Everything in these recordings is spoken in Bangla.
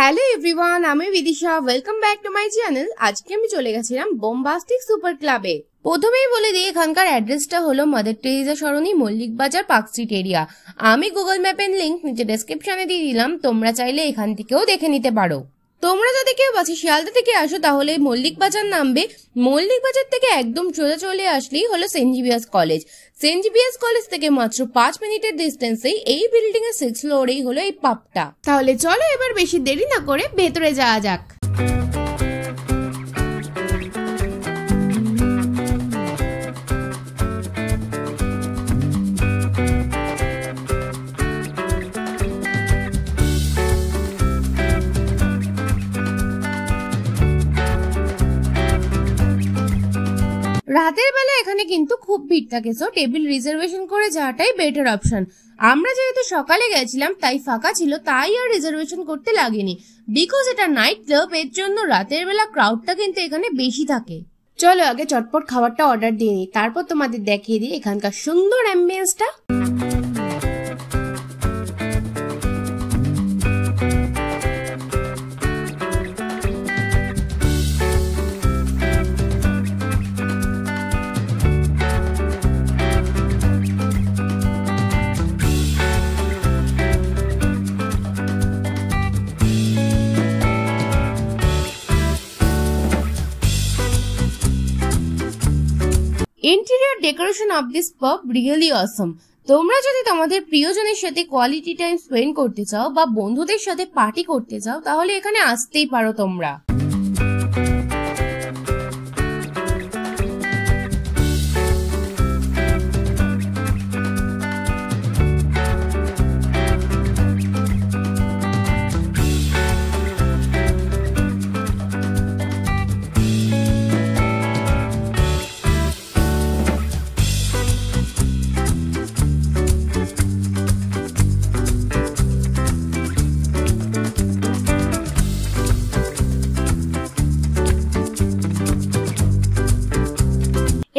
হ্যালো এভরিওয়ান, আমি Bidisha. Welcome back to my channel. আজকে আমি চলে গেছিলাম বোম্বাস্টিক সুপার ক্লাবে। প্রথমেই বলে দিই, এখানকার অ্যাড্রেসটা হলো মাদার টেরেসা সরণি, মল্লিক বাজার, পার্ক স্ট্রিট এরিয়া। আমি গুগল ম্যাপের লিঙ্ক নিচে ডেসক্রিপশনে দিয়ে দিলাম, তোমরা চাইলে এখান থেকেও দেখে নিতে পারো। তোমরা যদি কেউ বাসে শিয়ালদা থেকে আসো তাহলে মল্লিক বাজার নামবে। মল্লিক বাজার থেকে একদম সোজা চলে আসলেই হলো Saint Xavier's College. Saint Xavier's College থেকে মাত্র 5 মিনিটের ডিস্টেন্সেই এই বিল্ডিং এর 6th ফ্লোরেই হলো এই পাবটা। তাহলে চলো এবার বেশি দেরি না করে ভেতরে যাওয়া যাক। রাতের বেলা এখানে কিন্তু খুব ভিড় থাকে, সো টেবিল রিজার্ভেশন করে যাওয়াটাই বেটার অপশন। আমরা যেহেতু সকালে গেছিলাম তাই ফাঁকা ছিল, তাই আর রিজার্ভেশন করতে লাগেনি। বিকজ এটা নাইট ক্লাব, এর জন্য রাতের বেলা ক্রাউডটা কিন্তু এখানে বেশি থাকে। চলো আগে চটপট খাবারটা অর্ডার দিয়ে নিই, তারপর তোমাদের দেখিয়ে দিই এখানকার সুন্দর অ্যাম্বিয়েন্সটা। ইন্টেরিয়র ডেকোরেশন অফ দিস পাব রিয়েলি অসম। তোমরা যদি তোমাদের প্রিয়জনের সাথে কোয়ালিটি টাইম স্পেন্ড করতে চাও বা বন্ধুদের সাথে পার্টি করতে চাও তাহলে এখানে আসতেই পারো তোমরা।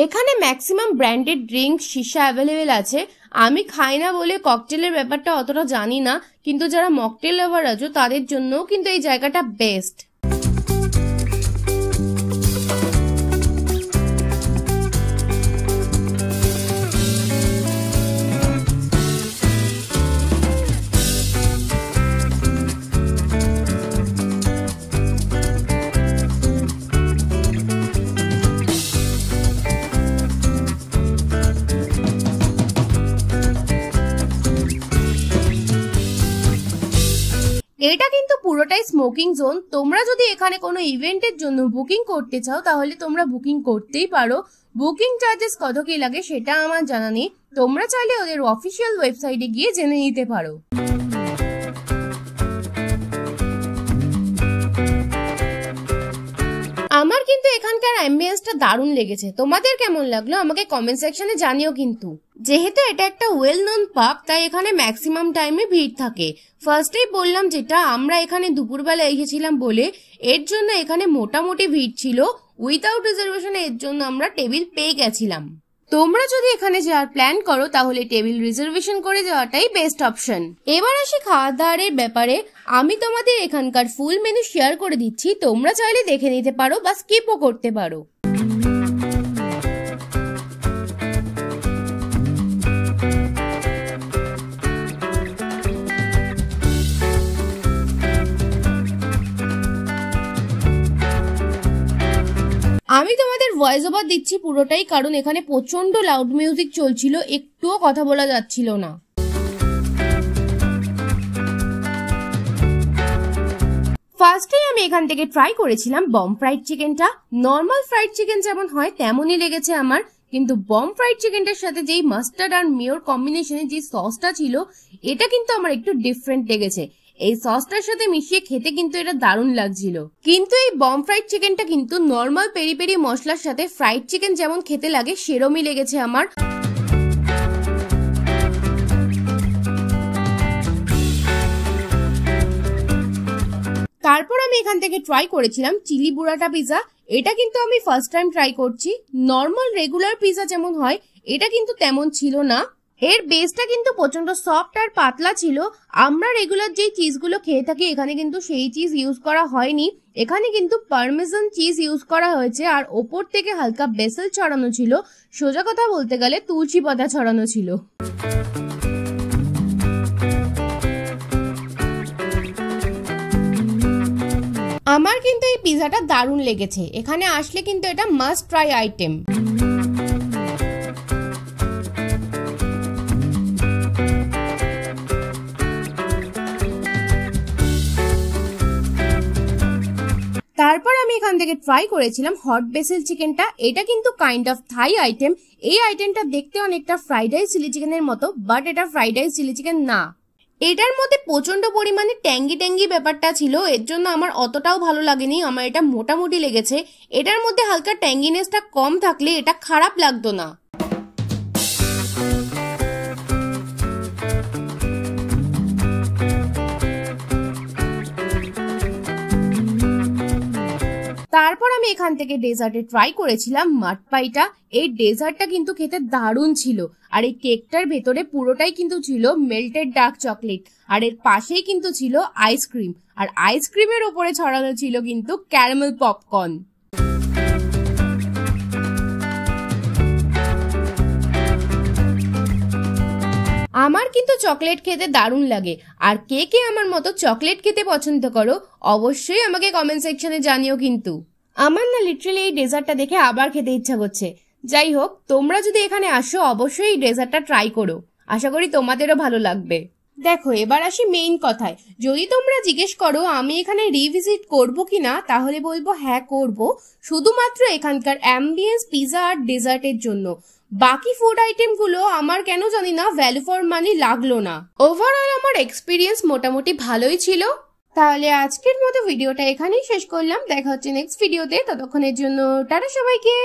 এখানে maximum branded drink shisha available আছে। আমি খাই না বলে ককটেলের ব্যাপারটা অতটা জানি না, কিন্তু যারা মকটেল লাভার আছো তাদের জন্যও কিন্তু এই জায়গাটা বেস্ট। এটা কিন্তু পুরোটাই স্মোকিং জোন। তোমরা যদি এখানে কোনো ইভেন্টের জন্য বুকিং করতে চাও তাহলে তোমরা বুকিং করতেই পারো। বুকিং চার্জেস কত কি লাগে সেটা আমার জানা নেই, তোমরা চাইলে ওদের অফিসিয়াল ওয়েবসাইটে গিয়ে জেনে নিতে পারো। আমার কিন্তু এখানকার অ্যাম্বিয়েন্সটা দারুণ লেগেছে। তোমাদের কেমন লাগলো আমাকে কমেন্ট সেকশনে জানিও। কিন্তু যেহেতু এটা একটা ওয়েল নোন পাব তাই এখানে ম্যাক্সিমাম টাইমে ভিড় থাকে। ফার্স্টেই বললাম যেটা, আমরা এখানে দুপুরবেলা এসেছিলাম বলে এর জন্য এখানে মোটামুটি ভিড় ছিল। উইদাউট রিজার্ভেশন এর জন্য আমরা টেবিল পেয়ে গেছিলাম। তোমরা যদি এখানে যাওয়ার প্ল্যান করো তাহলে টেবিল রিজার্ভেশন করে যাওয়াটাই বেস্ট অপশন। এবার আসি খাওয়া দাওয়ার ব্যাপারে। আমি তোমাদের এখানকার ফুল মেনু শেয়ার করে দিচ্ছি, তোমরা চাইলে দেখে নিতে পারো বা স্কিপও করতে পারো। আমি তোমাদের ভয়েস ওভার দিচ্ছি পুরোটাই, কারণ এখানে প্রচন্ড লাউড মিউজিক চলছিল, একটুও কথা বলা যাচ্ছিল না। ফার্স্টেই আমি এখান থেকে ট্রাই করেছিলাম বম ফ্রাইড চিকেনটা। নর্মাল ফ্রাইড চিকেন যেমন হয় তেমনই লেগেছে আমার, কিন্তু বম ফ্রাইড চিকেনটার সাথে যেই মাস্টার্ড আর মেয়োর কম্বিনেশনে যে সসটা ছিল এটা কিন্তু আমার একটু ডিফারেন্ট লেগেছে। এই সসটার সাথে মিশিয়ে খেতে কিন্তু এটা দারুণ লাগছিল। কিন্তু এই বম ফ্রাইড চিকেনটা কিন্তু নর্মাল পেরি পেরি মশলার সাথে ফ্রাইড চিকেন যেমন খেতে লাগে সেরমই লেগেছে আমার। তারপর আমি এখান থেকে ট্রাই করেছিলাম চিলি বুরাটা পিজা। এটা কিন্তু আমি ফার্স্ট টাইম ট্রাই করছি। নর্মাল রেগুলার পিজা যেমন হয় এটা কিন্তু তেমন ছিল না, এর বেসটা কিন্তু প্রচন্ড সফট আর পাতলা ছিল। আমরা রেগুলার যে চিজগুলো খেয়ে থাকি এখানে কিন্তু সেই চিজ ইউজ করা হয়নি, এখানে কিন্তু পারমেসান চিজ ইউজ করা হয়েছে। আর ওপর থেকে হালকা বেসেল ছড়ানো ছিল, সোজা কথা বলতে গেলে তুলসী পাতা ছড়ানো ছিল। আমার কিন্তু এই পিজাটা দারুণ লেগেছে, এখানে আসলে কিন্তু এটা মাস্ট ট্রাই আইটেম। তারপর আমি এখান থেকে ট্রাই করেছিলাম হট বেসিল চিকেনটা। এটা কিন্তু কাইন্ড অফ থাই আইটেম। এই আইটেমটা দেখতে অনেকটা ফ্রাইড রাইস চিলি চিকেনের মতো, বাট এটা ফ্রাইড রাইস চিলি চিকেন না। এটার মধ্যে প্রচন্ড পরিমাণে ট্যাঙ্গি ট্যাঙ্গি ব্যাপারটা ছিল, এর জন্য আমার অতটাও ভালো লাগেনি, আমার এটা মোটামুটি লেগেছে। এটার মধ্যে হালকা ট্যাঙ্গিনেসটা কম থাকলে এটা খারাপ লাগতো না। তারপর আমি এখান থেকে ডেজার্টে ট্রাই করেছিলাম মাড পাইটা। এই ডেজার্টটা কিন্তু খেতে দারুণ ছিল, আর এই কেকটার ভেতরে পুরোটাই কিন্তু ছিল মেল্টেড ডার্ক চকলেট, আর এর পাশেই কিন্তু ছিল আইসক্রিম, আর আইসক্রিমের ওপরে ছড়ানো ছিল কিন্তু ক্যারামেল পপকর্ন। আমার কিন্তু চকলেট খেতে দারুণ লাগে, আর কে কে আমার মতো চকলেট খেতে পছন্দ করো অবশ্যই আমাকে কমেন্ট সেকশনে জানিও। কিন্তু আমার না লিটারালি এই ডেজার্টটা দেখে আবার খেতে ইচ্ছা করছে। যাই হোক, তোমরা যদি এখানে আসো অবশ্যই এই ডেজার্টটা ট্রাই করো, আশা করি তোমাদেরও ভালো লাগবে। দেখো এবার আসি মেইন কথায়। যদি তোমরা জিজ্ঞেস করো আমি এখানে রিভিজিট করবো কিনা, তাহলে বলবো হ্যাঁ করব, শুধুমাত্র এখানকার অ্যাম্বিয়েন্স, পিজা আর ডেজার্টের জন্য। বাকি ফুড আইটেম গুলো আমার কেন জানি না ভ্যালু ফর মানি লাগলো না। ওভারঅল আমার এক্সপিরিয়েন্স মোটামুটি ভালোই ছিল। তাহলে আজকের মতো ভিডিওটা এখানেই শেষ করলাম, দেখা হচ্ছে নেক্সট ভিডিওতে, ততক্ষণের জন্য টাটা সবাইকে।